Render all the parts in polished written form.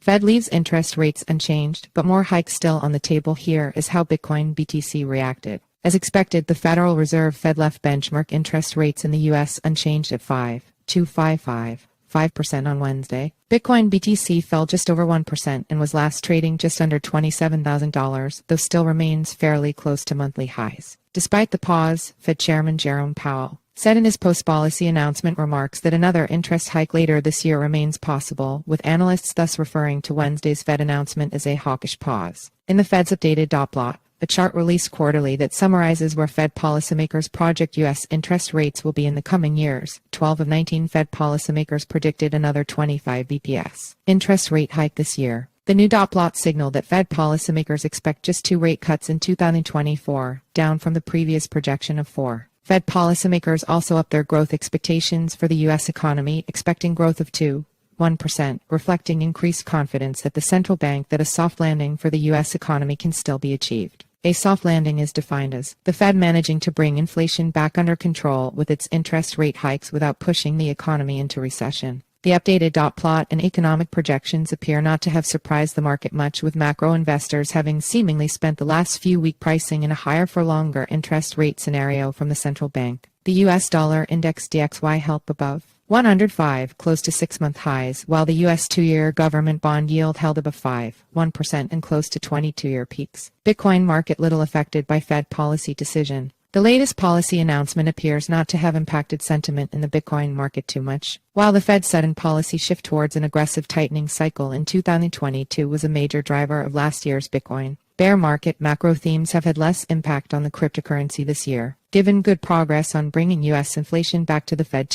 Fed leaves interest rates unchanged, but more hikes still on the table. Here is how Bitcoin BTC reacted. As expected, the Federal Reserve Fed left benchmark interest rates in the U.S. unchanged at 5% on Wednesday. Bitcoin BTC fell just over 1% and was last trading just under $27,000, though still remains fairly close to monthly highs. Despite the pause, Fed Chairman Jerome Powell said in his post-policy announcement remarks that another interest hike later this year remains possible, with analysts thus referring to Wednesday's Fed announcement as a hawkish pause. In the Fed's updated dot plot, a chart released quarterly that summarizes where Fed policymakers project U.S. interest rates will be in the coming years, 12 of 19 Fed policymakers predicted another 25 BPS interest rate hike this year. The new dot plot signaled that Fed policymakers expect just 2 rate cuts in 2024, down from the previous projection of 4. Fed policymakers also upped their growth expectations for the U.S. economy, expecting growth of 1%, reflecting increased confidence at the central bank that a soft landing for the U.S. economy can still be achieved. A soft landing is defined as the Fed managing to bring inflation back under control with its interest rate hikes without pushing the economy into recession. The updated dot plot and economic projections appear not to have surprised the market much, with macro investors having seemingly spent the last few weeks pricing in a higher for longer interest rate scenario from the central bank. The U.S. dollar index DXY held above 105, close to 6-month highs, while the U.S. 2-year government bond yield held above 1% and close to 22-year peaks. Bitcoin market little affected by Fed policy decision. The latest policy announcement appears not to have impacted sentiment in the Bitcoin market too much. While the Fed's sudden policy shift towards an aggressive tightening cycle in 2022 was a major driver of last year's Bitcoin bear market, macro themes have had less impact on the cryptocurrency this year, given good progress on bringing U.S. inflation back to the Fed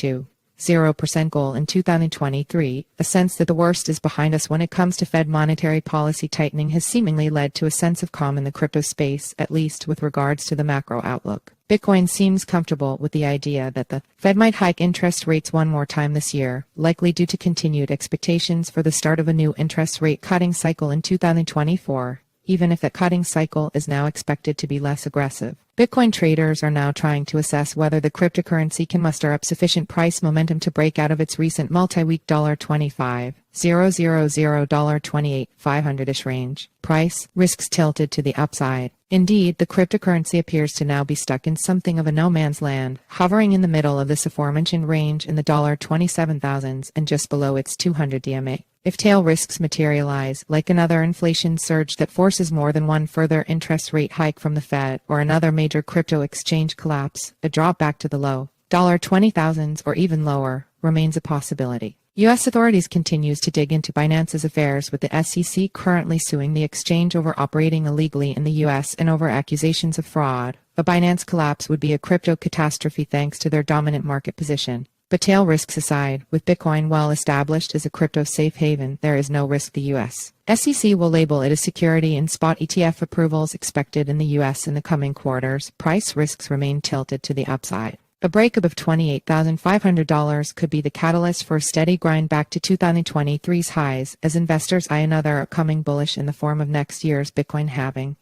0% goal in 2023, a sense that the worst is behind us when it comes to Fed monetary policy tightening has seemingly led to a sense of calm in the crypto space, at least with regards to the macro outlook. Bitcoin seems comfortable with the idea that the Fed might hike interest rates one more time this year, likely due to continued expectations for the start of a new interest rate cutting cycle in 2024, even if that cutting cycle is now expected to be less aggressive. Bitcoin traders are now trying to assess whether the cryptocurrency can muster up sufficient price momentum to break out of its recent multi-week $25,000, $28,500-ish range. Price risks tilted to the upside. Indeed, the cryptocurrency appears to now be stuck in something of a no-man's land, hovering in the middle of this aforementioned range in the $27,000s and just below its 200 DMA. If tail risks materialize, like another inflation surge that forces more than one further interest rate hike from the Fed, or another major crypto exchange collapse, a drop back to the low $20,000s or even lower remains a possibility. U.S. authorities continues to dig into Binance's affairs, with the SEC currently suing the exchange over operating illegally in the U.S. and over accusations of fraud. A Binance collapse would be a crypto catastrophe thanks to their dominant market position. But tail risks aside, with Bitcoin well established as a crypto safe haven, there is no risk the U.S. SEC will label it a security, and spot ETF approvals expected in the U.S. in the coming quarters. Price risks remain tilted to the upside. A break above $28,500 could be the catalyst for a steady grind back to 2023's highs, as investors eye another upcoming bullish in the form of next year's Bitcoin halving.